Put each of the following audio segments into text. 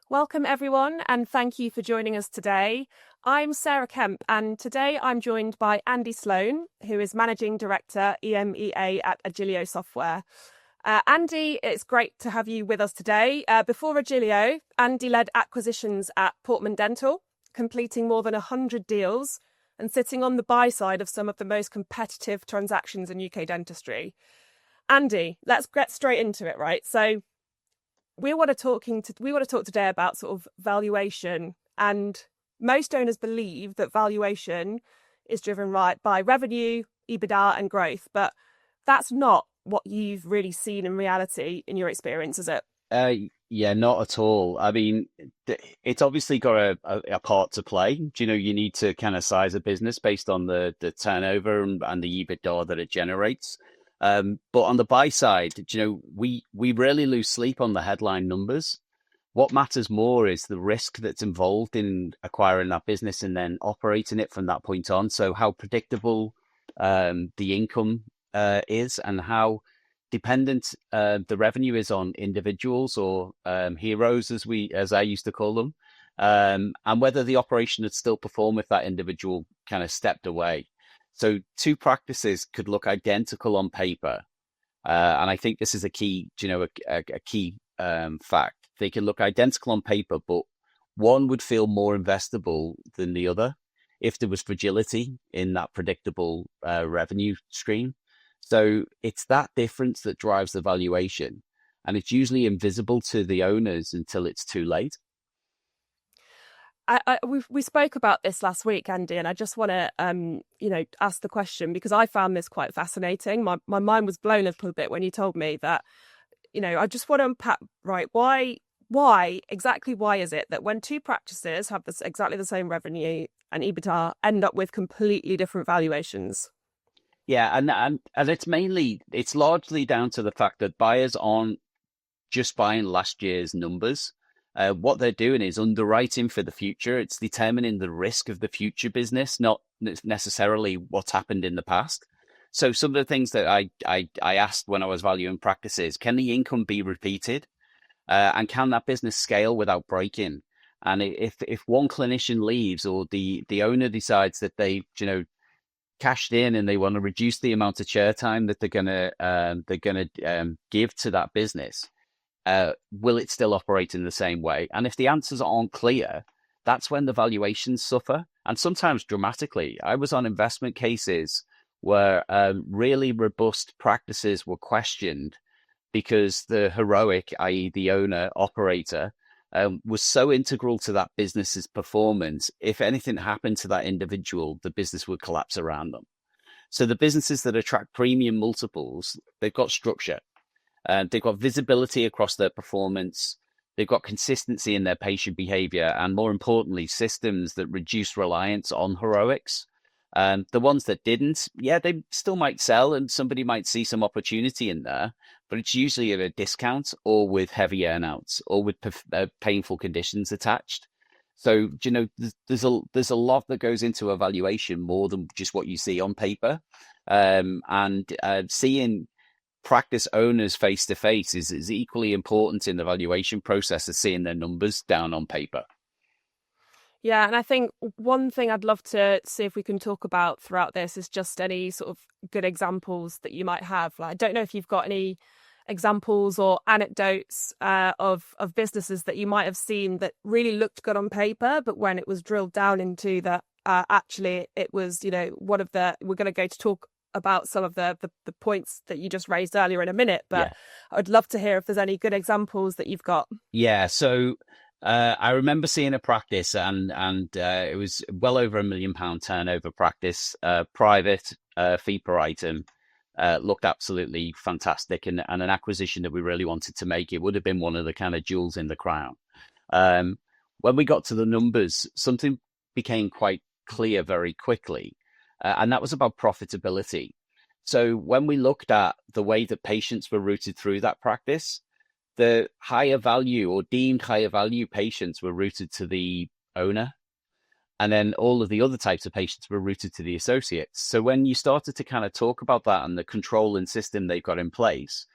Welcome, everyone, and thank you for joining us today. I'm Sarah Kemp, and today I'm joined by Andy Sloan, who is Managing Director EMEA at Agilio Software. Andy, it's great to have you with us today. Before Agilio, Andy led acquisitions at Portman Dental, completing more than 100 deals and sitting on the buy side of some of the most competitive transactions in UK dentistry. Andy, let's get straight into it, right? So we want to talk today about sort of valuation, and most owners believe that valuation is driven by revenue, EBITDA, and growth, but that's not what you've really seen in reality in your experience, is it? Uh, yeah, not at all. I mean, it's obviously got a part to play. Do you know, you need to kind of size a business based on the turnover and the EBITDA that it generates. But on the buy side, do you know, we really lose sleep on the headline numbers. What matters more is the risk that's involved in acquiring that business and then operating it from that point on. So how predictable the income is and how dependent the revenue is on individuals or heroes, as I used to call them, and whether the operation would still perform if that individual kind of stepped away. So two practices could look identical on paper, and I think this is a key, a key fact. They can look identical on paper, but one would feel more investable than the other if there was fragility in that predictable revenue stream. So it's that difference that drives the valuation, and it's usually invisible to the owners until it's too late. We spoke about this last week, Andy, and I just want to ask the question because I found this quite fascinating. My mind was blown a little bit when you told me that. I just want to unpack, right? Why is it that when two practices have exactly the same revenue and EBITDA end up with completely different valuations? Yeah, and it's largely down to the fact that buyers aren't just buying last year's numbers. What they're doing is underwriting for the future. It's determining the risk of the future business, not necessarily what's happened in the past. So some of the things that I asked when I was valuing practices, can the income be repeated? And can that business scale without breaking? And if one clinician leaves or the owner decides that they cashed in and they want to reduce the amount of chair time that they're gonna give to that business, will it still operate in the same way? And if the answers aren't clear, that's when the valuations suffer, and sometimes dramatically. I was on investment cases where really robust practices were questioned because the heroic, i.e. the owner, operator, was so integral to that business's performance. If anything happened to that individual, the business would collapse around them. So the businesses that attract premium multiples, they've got structure. They've got visibility across their performance. They've got consistency in their patient behavior, and more importantly, systems that reduce reliance on heroics. The ones that didn't, yeah, they still might sell and somebody might see some opportunity in there, but it's usually at a discount or with heavy earnouts or with painful conditions attached. So, there's a lot that goes into a valuation more than just what you see on paper. And seeing practice owners face to face is equally important in the valuation process as seeing their numbers down on paper. Yeah, and I think one thing I'd love to see if we can talk about throughout this is just any sort of good examples that you might have. Like, I don't know if you've got any examples or anecdotes of businesses that you might have seen that really looked good on paper, but when it was drilled down into that, actually it was, one of the, we're going to go to talk about some of the points that you just raised earlier in a minute, but Yeah. I'd love to hear if there's any good examples that you've got. Yeah. So I remember seeing a practice and it was well over £1 million turnover practice, private, fee per item, looked absolutely fantastic and an acquisition that we really wanted to make. It would have been one of the kind of jewels in the crown. Um, when we got to the numbers, something became quite clear very quickly, and that was about profitability. So when we looked at the way that patients were routed through that practice, the higher value or deemed higher value patients were routed to the owner. And then all of the other types of patients were routed to the associates. So when you started to kind of talk about that and the control and system they've got in place,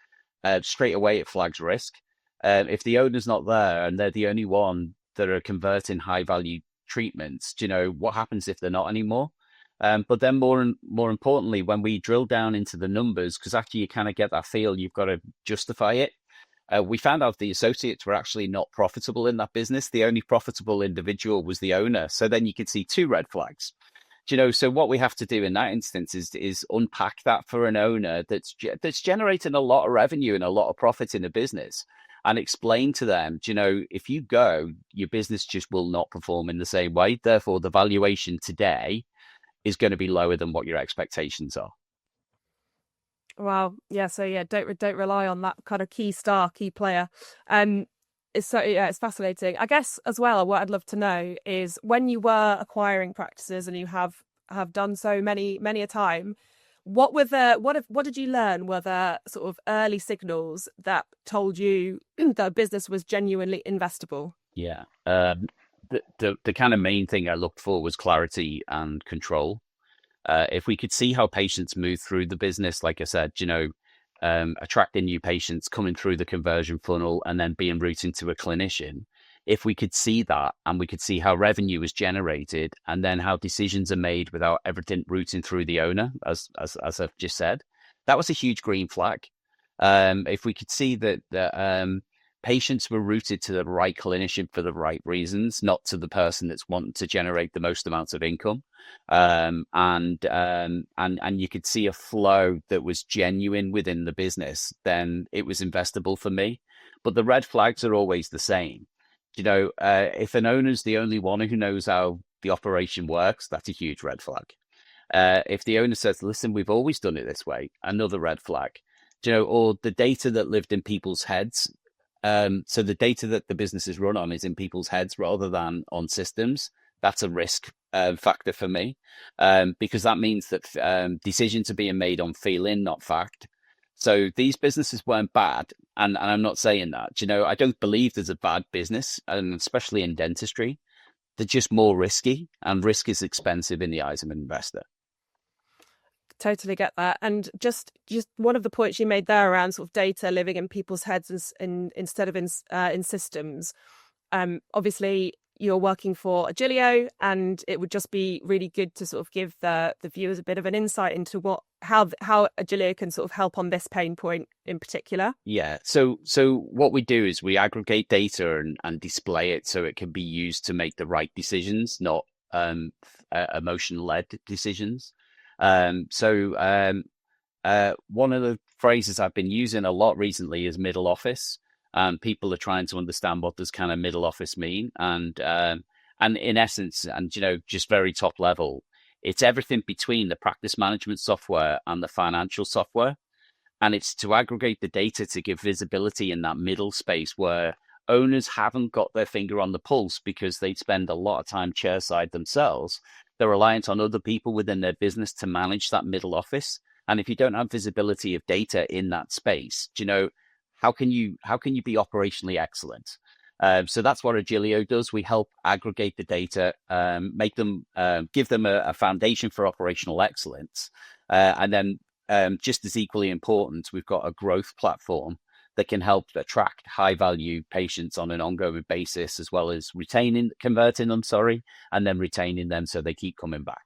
straight away it flags risk. If the owner's not there and they're the only one that are converting high value treatments, do you know what happens if they're not anymore? But then more importantly, when we drill down into the numbers, because after you kind of get that feel, you've got to justify it. We found out the associates were actually not profitable in that business. The only profitable individual was the owner. So then you could see two red flags. Do you know? So what we have to do in that instance is unpack that for an owner that's generating a lot of revenue and a lot of profit in a business, and explain to them, do you know, if you go, your business just will not perform in the same way. Therefore, the valuation today is going to be lower than what your expectations are. Wow. Yeah. So yeah, don't rely on that kind of key player. It's so yeah, it's fascinating. I guess as well, what I'd love to know is when you were acquiring practices and you have done so many a time, what did you learn? Were there sort of early signals that told you that business was genuinely investable? Yeah. The kind of main thing I looked for was clarity and control. If we could see how patients move through the business, like I said, you know, attracting new patients, coming through the conversion funnel, and then being routed to a clinician. If we could see that, and we could see how revenue is generated, and then how decisions are made without everything routing through the owner, as I've just said, that was a huge green flag. If we could see that patients were routed to the right clinician for the right reasons, not to the person that's wanting to generate the most amounts of income, and you could see a flow that was genuine within the business, then it was investable for me. But the red flags are always the same. You know, if an owner's the only one who knows how the operation works, that's a huge red flag. If the owner says, listen, we've always done it this way, another red flag. You know, or the data that lived in people's heads. So the data that the business is run on is in people's heads rather than on systems. That's a risk factor for me, because that means that decisions are being made on feeling, not fact. So these businesses weren't bad, and I'm not saying that. You know, I don't believe there's a bad business, and especially in dentistry, they're just more risky, and risk is expensive in the eyes of an investor. Totally get that. And just one of the points you made there around sort of data living in people's heads instead of in systems. Obviously, you're working for Agilio, and it would just be really good to sort of give the viewers a bit of an insight into how Agilio can sort of help on this pain point in particular. Yeah. So what we do is we aggregate data and display it so it can be used to make the right decisions, not emotion-led decisions. One of the phrases I've been using a lot recently is middle office, and people are trying to understand what does kind of middle office mean, and in essence, and you know, just very top level, it's everything between the practice management software and the financial software. And it's to aggregate the data to give visibility in that middle space where owners haven't got their finger on the pulse because they spend a lot of time chairside themselves. They're reliant on other people within their business to manage that middle office. And if you don't have visibility of data in that space, do you know, how can you be operationally excellent? So that's what Agilio does. We help aggregate the data, make them give them a foundation for operational excellence, and then just as equally important, we've got a growth platform that can help attract high value patients on an ongoing basis, as well as converting them, and then retaining them so they keep coming back.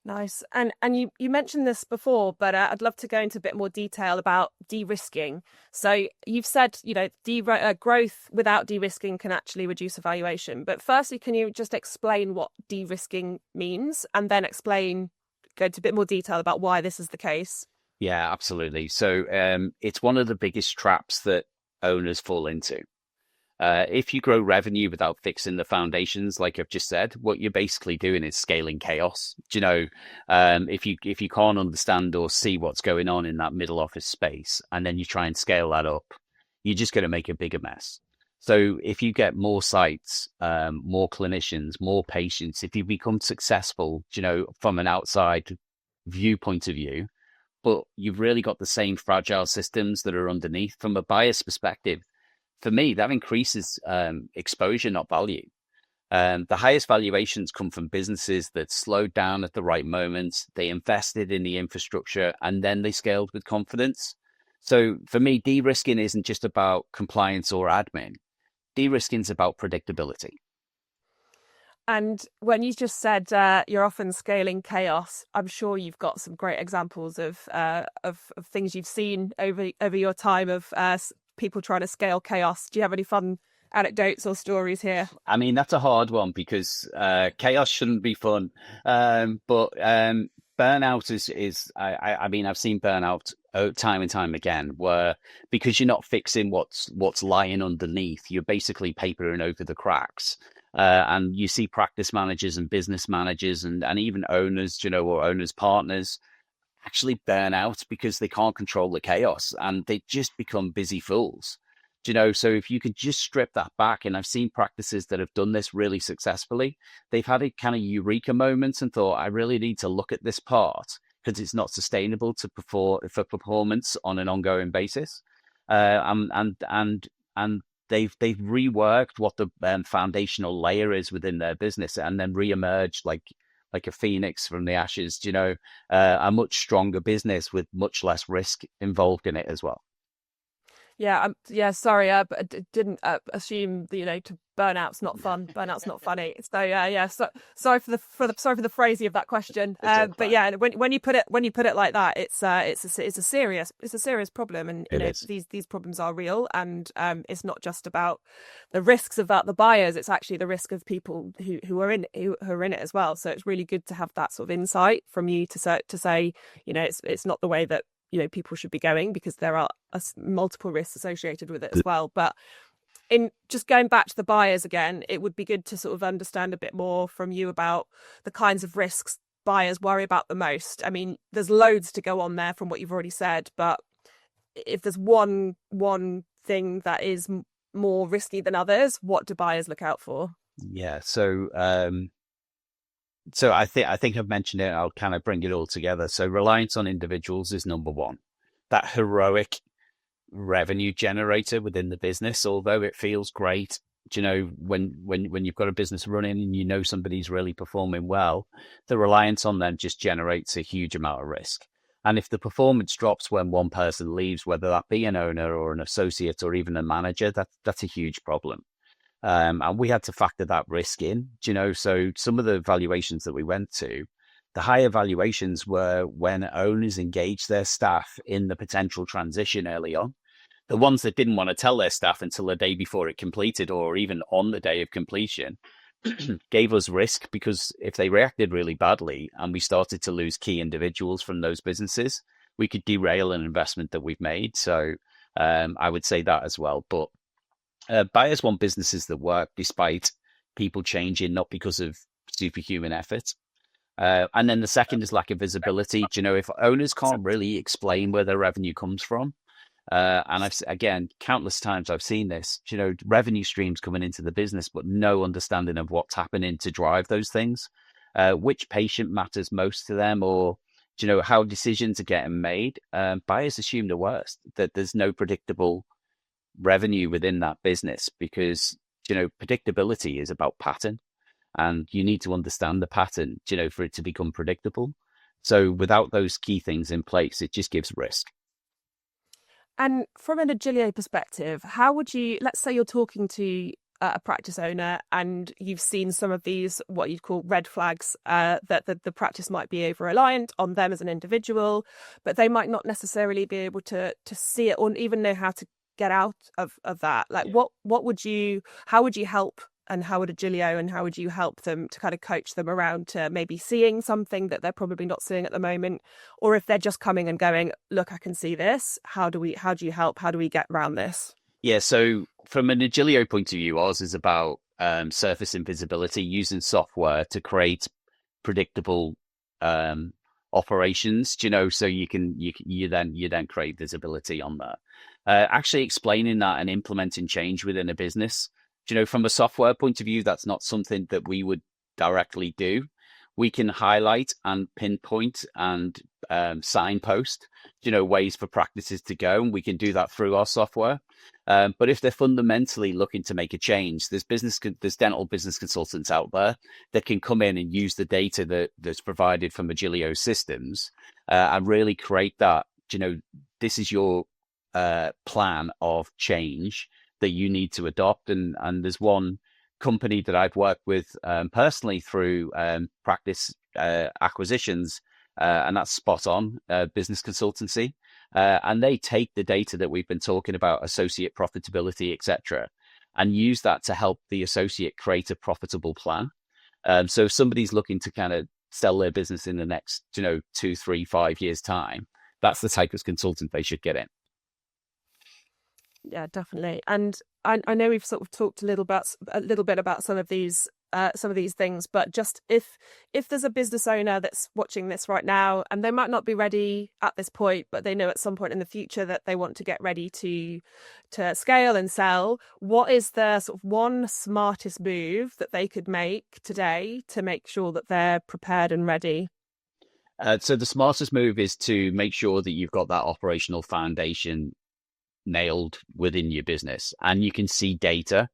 Nice. And you mentioned this before, but I'd love to go into a bit more detail about de-risking. So you've said, you know, growth without de-risking can actually reduce evaluation. But firstly, can you just explain what de-risking means, and then go into a bit more detail about why this is the case? Yeah, absolutely. So it's one of the biggest traps that owners fall into. If you grow revenue without fixing the foundations, like I've just said, what you're basically doing is scaling chaos. Do you know, if you can't understand or see what's going on in that middle office space, and then you try and scale that up, you're just going to make a bigger mess. So if you get more sites, more clinicians, more patients, if you become successful, you know, from an outside viewpoint of view, but you've really got the same fragile systems that are underneath from a buyer's perspective, for me, that increases exposure, not value. The highest valuations come from businesses that slowed down at the right moments. They invested in the infrastructure and then they scaled with confidence. So for me, de-risking isn't just about compliance or admin. De-risking is about predictability. And when you just said you're often scaling chaos, I'm sure you've got some great examples of things you've seen over your time of people trying to scale chaos. Do you have any fun anecdotes or stories here? I mean, that's a hard one because chaos shouldn't be fun. But burnout I mean, I've seen burnout time and time again, where because you're not fixing what's lying underneath, you're basically papering over the cracks. And you see practice managers and business managers and even owners, or owners' partners actually burn out because they can't control the chaos and they just become busy fools. So if you could just strip that back, and I've seen practices that have done this really successfully, they've had a kind of eureka moments and thought, I really need to look at this part because it's not sustainable to perform for performance on an ongoing basis. And they've reworked what the foundational layer is within their business and then re-emerged like a phoenix from the ashes, a much stronger business with much less risk involved in it as well. Yeah, yeah. Sorry, but I didn't assume that, to burnout's not fun. Burnout's not funny. So yeah. So sorry sorry for the phrasing of that question. It's all But fine. yeah, when you put it like that, it's a serious problem, and It is. these problems are real, and it's not just about the risks about the buyers. It's actually the risk of people who are in it as well. So it's really good to have that sort of insight from you to say, it's not the way that people should be going, because there are multiple risks associated with it as well. But in just going back to the buyers again, it would be good to sort of understand a bit more from you about the kinds of risks buyers worry about the most. I mean, there's loads to go on there from what you've already said, but if there's one thing that is more risky than others, what do buyers look out for? Yeah. So I think I've mentioned it. I'll kind of bring it all together. So reliance on individuals is number one. That heroic revenue generator within the business, although it feels great, when you've got a business running and somebody's really performing well, the reliance on them just generates a huge amount of risk. And if the performance drops when one person leaves, whether that be an owner or an associate or even a manager, that's a huge problem. And we had to factor that risk in, so some of the valuations that we went to, the higher valuations were when owners engaged their staff in the potential transition early on. The ones that didn't want to tell their staff until the day before it completed or even on the day of completion gave us risk, because if they reacted really badly and we started to lose key individuals from those businesses, we could derail an investment that we've made. So I would say that as well. But buyers want businesses that work despite people changing, not because of superhuman effort. And then the second is lack of visibility. If owners can't really explain where their revenue comes from, and again, countless times I've seen this, revenue streams coming into the business, but no understanding of what's happening to drive those things, which patient matters most to them, or, how decisions are getting made. Buyers assume the worst, that there's no predictable revenue within that business, because, predictability is about pattern, and you need to understand the pattern, for it to become predictable. So without those key things in place, it just gives risk. And from an Agilio perspective, how would you, let's say you're talking to a practice owner and you've seen some of these, what you'd call red flags, that the practice might be over reliant on them as an individual, but they might not necessarily be able to see it or even know how to get out of that. Like, Yeah. how would you help, and how would Agilio and how would you help them to kind of coach them around to maybe seeing something that they're probably not seeing at the moment? Or if they're just coming and going, look, I can see this. How do you help? How do we get around this? Yeah, so from an Agilio point of view, ours is about surface invisibility, using software to create predictable um, operations. So you then create visibility on that. Actually explaining that and implementing change within a business. From a software point of view, that's not something that we would directly do. We can highlight and pinpoint and signpost, ways for practices to go, and we can do that through our software. But if they're fundamentally looking to make a change, there's dental business consultants out there that can come in and use the data that's provided from Agilio systems, and really create that. This is your plan of change that you need to adopt. And there's one company that I've worked with personally through practice acquisitions, and that's Spot On Business Consultancy. And they take the data that we've been talking about, associate profitability, etc., and use that to help the associate create a profitable plan. So if somebody's looking to kind of sell their business in the next, 2, 3, 5 years time, that's the type of consultant they should get in. Yeah, definitely. And I know we've sort of talked a little bit about some of these things, but just if there's a business owner that's watching this right now and they might not be ready at this point, but they know at some point in the future that they want to get ready to scale and sell, what is the sort of one smartest move that they could make today to make sure that they're prepared and ready? So the smartest move is to make sure that you've got that operational foundation nailed within your business, and you can see data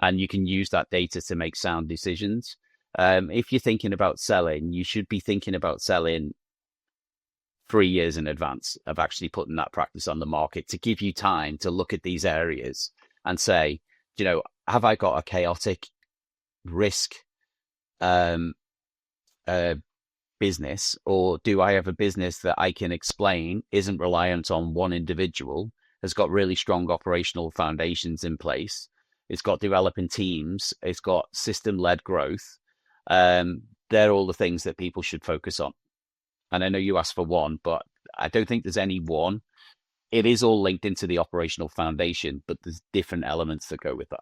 and you can use that data to make sound decisions. If you're thinking about selling, you should be thinking about selling 3 years in advance of actually putting that practice on the market, to give you time to look at these areas and say, have I got a chaotic risk um, business, or do I have a business that I can explain isn't reliant on one individual, has got really strong operational foundations in place, it's got developing teams, it's got system-led growth. They're all the things that people should focus on. And I know you asked for one, but I don't think there's any one. It is all linked into the operational foundation, but there's different elements that go with that.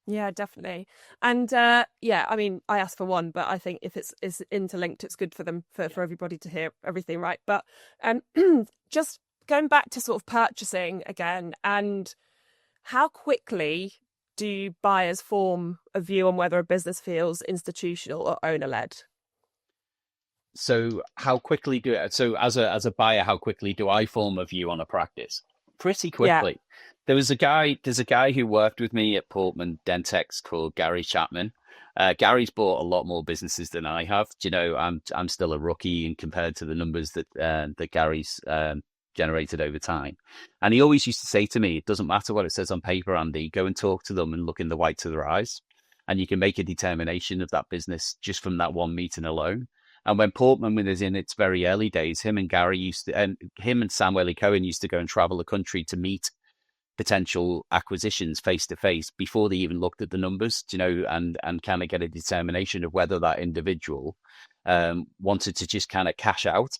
Yeah, definitely. And yeah, I mean, I asked for one, but I think if it's interlinked, it's good for them for everybody to hear everything, right? But just going back to sort of purchasing again, and how quickly do buyers form a view on whether a business feels institutional or owner led? So as a buyer, how quickly do I form a view on a practice? Pretty Yeah. quickly. There's a guy who worked with me at Portman Dentex called Gary Chapman. Gary's bought a lot more businesses than I have. I'm still a rookie in compared to the numbers that Gary's generated over time. And he always used to say to me, it doesn't matter what it says on paper, Andy, go and talk to them and look in the whites of their eyes. And you can make a determination of that business just from that one meeting alone. And when Portman was in its very early days, him and Samuel Cohen used to go and travel the country to meet potential acquisitions face to face before they even looked at the numbers, and kind of get a determination of whether that individual wanted to just kind of cash out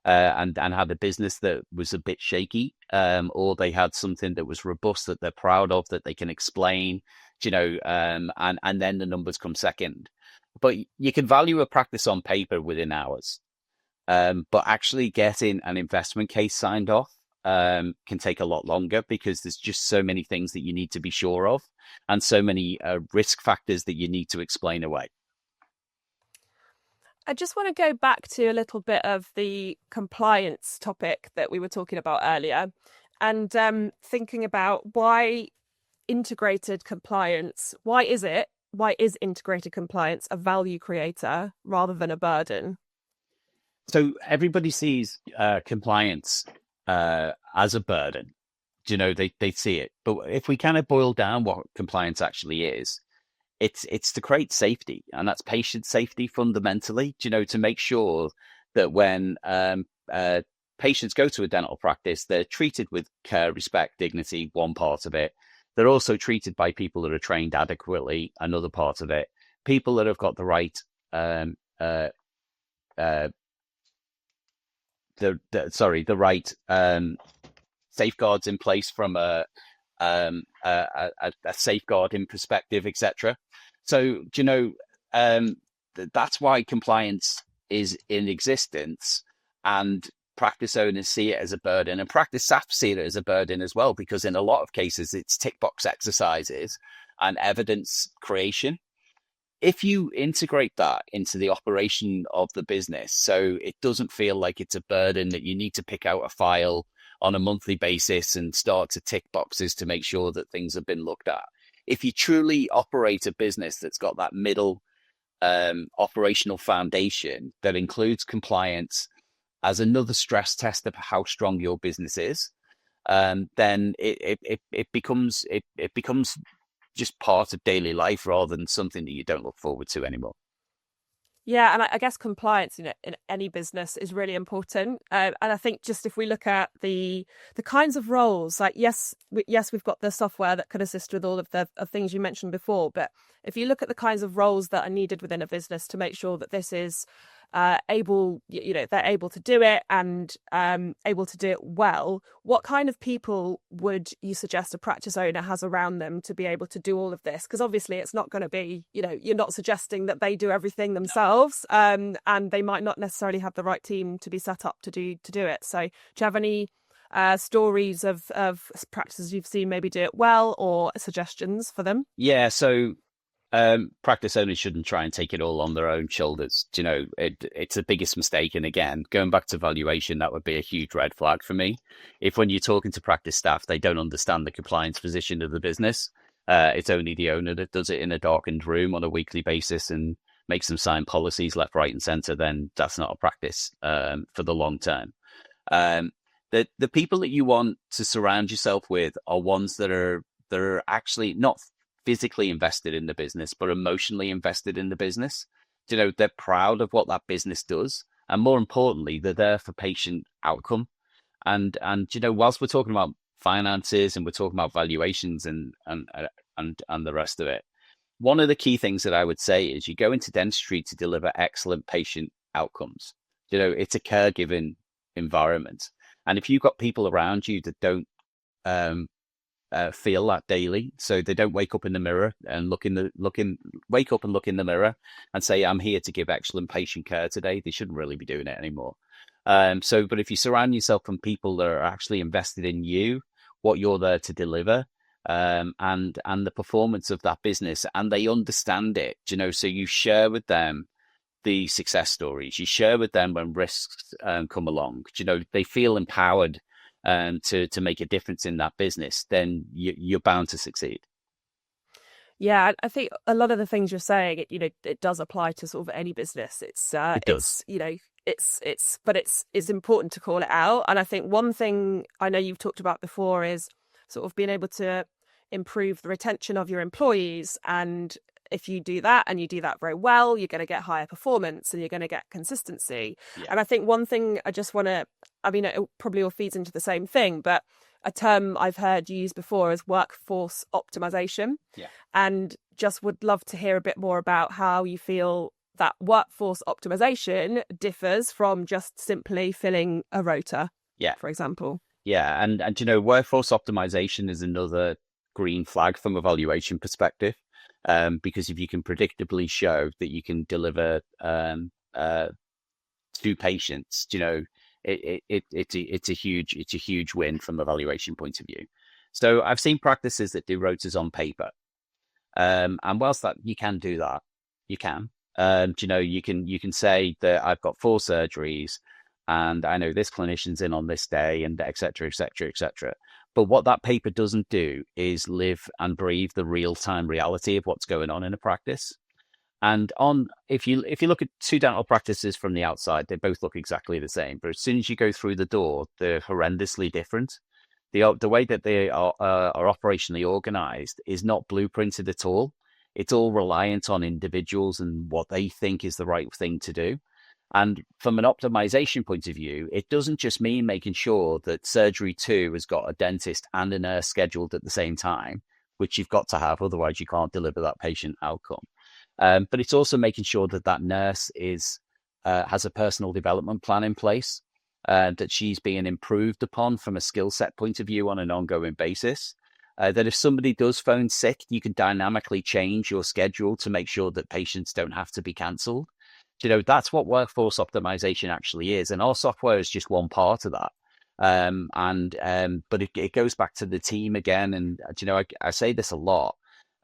and had a business that was a bit shaky, or they had something that was robust that they're proud of, that they can explain, and then the numbers come second. But you can value a practice on paper within hours. But actually getting an investment case signed off can take a lot longer, because there's just so many things that you need to be sure of, and so many risk factors that you need to explain away. I just want to go back to a little bit of the compliance topic that we were talking about earlier, and thinking about why integrated compliance, why is integrated compliance a value creator rather than a burden? So everybody sees compliance as a burden. They see it. But if we kind of boil down what compliance actually is, it's to create safety, and that's patient safety fundamentally, to make sure that when patients go to a dental practice, they're treated with care, respect, dignity, one part of it. They're also treated by people that are trained adequately, another part of it. People that have got the right the right safeguards in place from a safeguarding perspective, etc. So, that's why compliance is in existence, and practice owners see it as a burden, and practice staff see it as a burden as well, because in a lot of cases it's tick box exercises and evidence creation. If you integrate that into the operation of the business, so it doesn't feel like it's a burden that you need to pick out a file on a monthly basis and start to tick boxes to make sure that things have been looked at. If you truly operate a business that's got that middle operational foundation that includes compliance as another stress test of how strong your business is, then it becomes just part of daily life rather than something that you don't look forward to anymore. Yeah, and I guess compliance, in any business is really important. And I think just if we look at the kinds of roles, like yes, we've got the software that can assist with all of the of things you mentioned before, but if you look at the kinds of roles that are needed within a business to make sure that this is they're able to do it and able to do it well, what kind of people would you suggest a practice owner has around them to be able to do all of this? Because obviously it's not going to be, you're not suggesting that they do everything themselves, and they might not necessarily have the right team to be set up to do it. So do you have any stories of practices you've seen maybe do it well, or suggestions for them? Yeah, so practice owners shouldn't try and take it all on their own shoulders. It's the biggest mistake. And again, going back to valuation, that would be a huge red flag for me. If when you're talking to practice staff, they don't understand the compliance position of the business, it's only the owner that does it in a darkened room on a weekly basis and makes them sign policies left, right, and center, then that's not a practice for the long term. Um, the people that you want to surround yourself with are ones that are actually not physically invested in the business, but emotionally invested in the business. They're proud of what that business does, and more importantly, they're there for patient outcome. And whilst we're talking about finances and we're talking about valuations and the rest of it, one of the key things that I would say is you go into dentistry to deliver excellent patient outcomes. It's a caregiving environment, and if you've got people around you that don't um, feel that daily. So they don't wake up in the mirror and wake up and look in the mirror and say, "I'm here to give excellent patient care today." They shouldn't really be doing it anymore. But if you surround yourself from people that are actually invested in you, what you're there to deliver, and the performance of that business, and they understand it, so you share with them the success stories. You share with them when risks come along. They feel empowered to make a difference in that business, then you're bound to succeed. Yeah, I think a lot of the things you're saying, it does apply to sort of any business. It does. But it's important to call it out. And I think one thing I know you've talked about before is sort of being able to improve the retention of your employees. And if you do that and you do that very well, you're going to get higher performance and you're going to get consistency. Yeah. And I think one thing I just want to, I mean, it probably all feeds into the same thing, but a term I've heard used before is workforce optimization. Yeah. And just would love to hear a bit more about how you feel that workforce optimization differs from just simply filling a rota, Yeah. for example. Yeah. And workforce optimization is another green flag from a valuation perspective. Because if you can predictably show that you can deliver to patients, it's a huge win from a valuation point of view. So I've seen practices that do rotas on paper, and whilst that you can do that, you can, you can say that I've got 4 surgeries, and I know this clinician's in on this day, and et cetera, et cetera, et cetera. But what that paper doesn't do is live and breathe the real-time reality of what's going on in a practice. And if you look at 2 dental practices from the outside, they both look exactly the same. But as soon as you go through the door, they're horrendously different. The way that they are operationally organized is not blueprinted at all. It's all reliant on individuals and what they think is the right thing to do. And from an optimization point of view, it doesn't just mean making sure that surgery 2 has got a dentist and a nurse scheduled at the same time, which you've got to have, otherwise you can't deliver that patient outcome. But it's also making sure that that nurse has a personal development plan in place, that she's being improved upon from a skill set point of view on an ongoing basis. That if somebody does phone sick, you can dynamically change your schedule to make sure that patients don't have to be cancelled. That's what workforce optimization actually is. And our software is just one part of that. But it goes back to the team again. And, I say this a lot.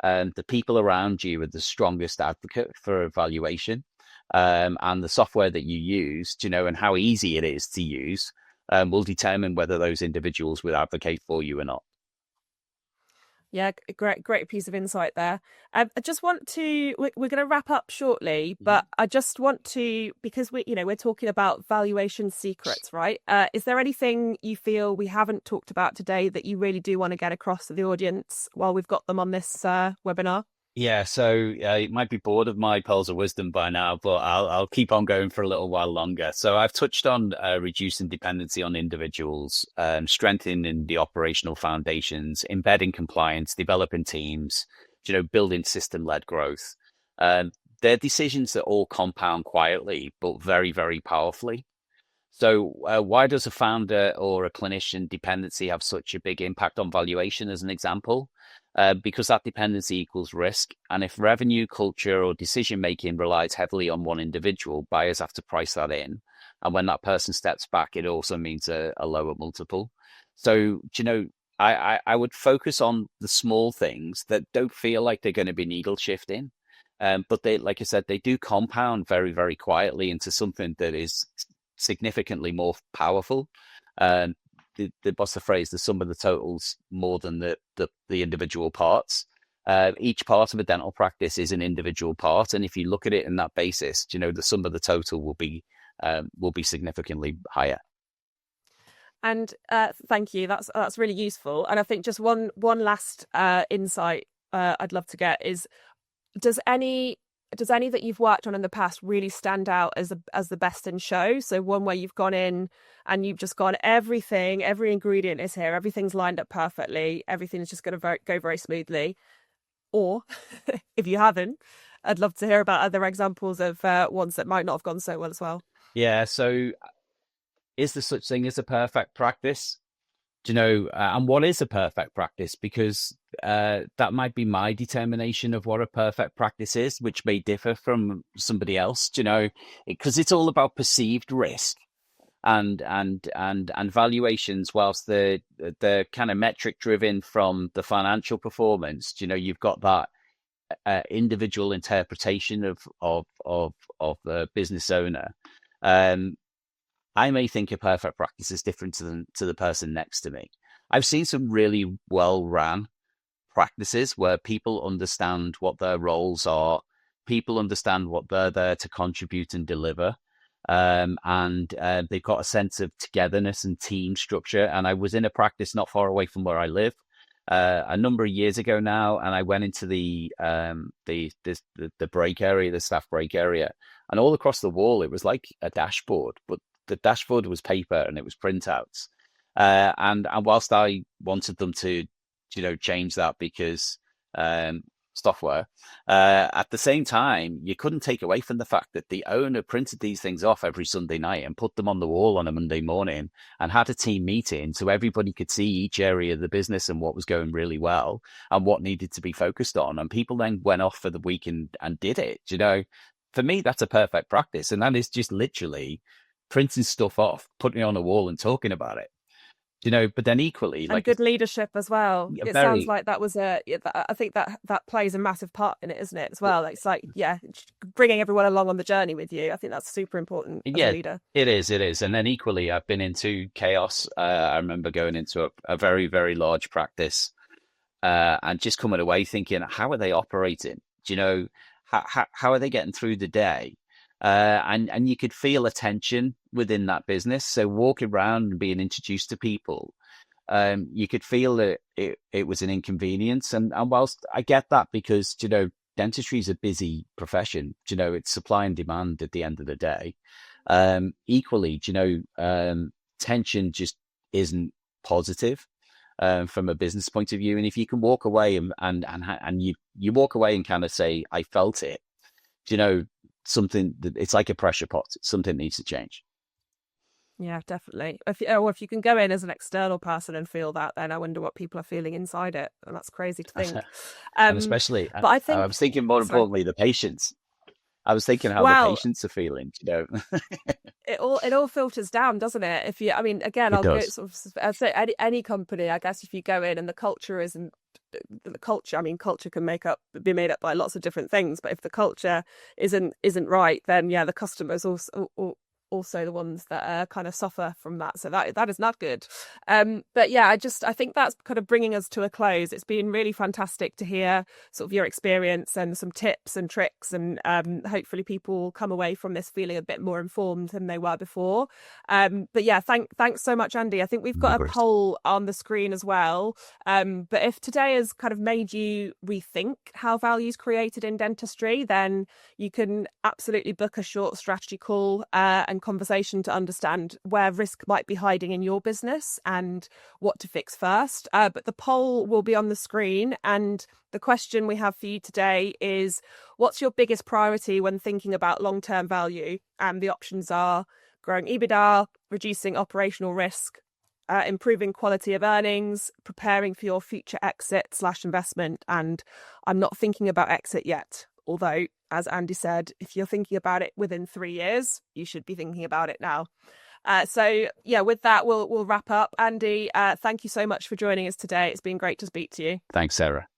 The people around you are the strongest advocate for evaluation. And the software that you use, and how easy it is to use, will determine whether those individuals will advocate for you or not. Yeah, great piece of insight there. I just want to, we're going to wrap up shortly, Mhm. but I just want to, because we're talking about valuation secrets, right? Is there anything you feel we haven't talked about today that you really do want to get across to the audience while we've got them on this webinar? Yeah, so you might be bored of my pearls of wisdom by now, but I'll keep on going for a little while longer. So I've touched on reducing dependency on individuals, strengthening the operational foundations, embedding compliance, developing teams, building system-led growth. Um, they're decisions that all compound quietly, but very, very powerfully. So, why does a founder or a clinician dependency have such a big impact on valuation, as an example? Because that dependency equals risk. And if revenue, culture, or decision making relies heavily on one individual, buyers have to price that in. And when that person steps back, it also means a lower multiple. So, I would focus on the small things that don't feel like they're going to be needle shifting. But they, like I said, they do compound very, very quietly into something that is significantly more powerful. Um, what's the phrase? The sum of the totals more than the individual parts. Each part of a dental practice is an individual part, and if you look at it in that basis, the sum of the total will be significantly higher. And thank you. That's really useful. And I think just one last insight I'd love to get is does any that you've worked on in the past really stand out as the best in show? So one where you've gone in and you've just gone every ingredient is here, everything's lined up perfectly, everything is just going to go very smoothly. Or if you haven't, I'd love to hear about other examples of ones that might not have gone so well as well. Yeah. So, is there such thing as a perfect practice? And what is a perfect practice? Because that might be my determination of what a perfect practice is, which may differ from somebody else. Because it's all about perceived risk and valuations. Whilst the kind of metric driven from the financial performance, you've got that individual interpretation of the business owner. Um, I may think a perfect practice is different to the person next to me. I've seen some really well run practices where people understand what their roles are, people understand what they're there to contribute and deliver. And they've got a sense of togetherness and team structure. And I was in a practice not far away from where I live a number of years ago now, and I went into the break area, the staff break area, and all across the wall it was like a dashboard, but the dashboard was paper and it was printouts. And whilst I wanted them to, change that because software, at the same time, you couldn't take away from the fact that the owner printed these things off every Sunday night and put them on the wall on a Monday morning and had a team meeting so everybody could see each area of the business and what was going really well and what needed to be focused on. And people then went off for the week and did it. For me, that's a perfect practice. And that is just literally printing stuff off, putting it on a wall and talking about it. But then equally, And like good leadership as well. a It sounds very like that was I think that plays a massive part in it, isn't it, as well? It's like, yeah, bringing everyone along on the journey with you. I think that's super important as a yeah, leader. it is. And then equally, I've been into chaos. I remember going into a very, very large practice and just coming away thinking, how are they operating? How are they getting through the day? And you could feel a tension within that business. So walking around and being introduced to people, you could feel that it was an inconvenience. And whilst I get that because, dentistry is a busy profession, it's supply and demand at the end of the day. Equally, tension just isn't positive from a business point of view. And if you can walk away and you walk away and kind of say, I felt it, you know, something that it's like a pressure pot, something needs to change. Yeah, definitely. If you can go in as an external person and feel that, then I wonder what people are feeling inside it, and that's crazy to think. And especially, But I I think, was thinking more sorry. importantly, the patients. I was thinking how the Well, patients are feeling. it all filters down, doesn't it? If you, I mean, again, It I'll go does. sort of, I'd say any company, I guess, if you go in and the culture isn't the culture. I mean, culture can be made up by lots of different things, but if the culture isn't right, then yeah, the customers also the ones that kind of suffer from that. So that is not good. But yeah, I think that's kind of bringing us to a close. It's been really fantastic to hear sort of your experience and some tips and tricks, and hopefully people come away from this feeling a bit more informed than they were before. But yeah, thanks so much, Andy. I think we've got a poll on the screen as well. But if today has kind of made you rethink how value is created in dentistry, then you can absolutely book a short strategy call and conversation to understand where risk might be hiding in your business and what to fix first. But the poll will be on the screen, and the question we have for you today is, what's your biggest priority when thinking about long-term value? And the options are growing EBITDA, reducing operational risk, improving quality of earnings, preparing for your future exit/investment, and I'm not thinking about exit yet. Although, as Andy said, if you're thinking about it within 3 years, you should be thinking about it now. So yeah, with that, we'll wrap up. Andy, thank you so much for joining us today. It's been great to speak to you. Thanks, Sarah.